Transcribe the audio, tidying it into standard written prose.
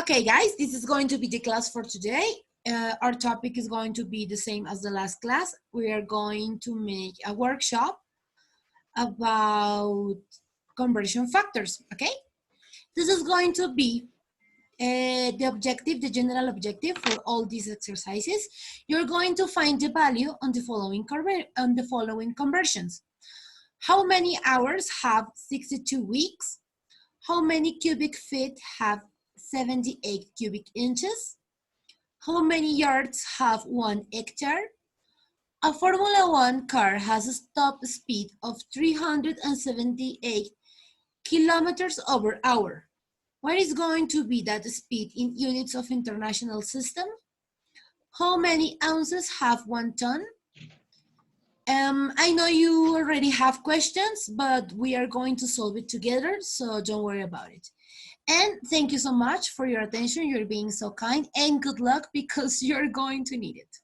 Okay, guys, this is going to be the class for today. Our topic is going to be the same as the last class. We are going to make a workshop about conversion factors, okay? This is going to be the objective, the general objective for all these exercises. You're going to find the value on the following conversions. How many hours have 62 weeks? How many cubic feet have 78 cubic inches? How many yards have 1 hectare? A Formula One car has a top speed of 378 kilometers per hour. What is going to be that speed in units of international system? How many ounces have 1 ton? I know you already have questions, but we are going to solve it together, so don't worry about it. And thank you so much for your attention. You're being so kind, and good luck because you're going to need it.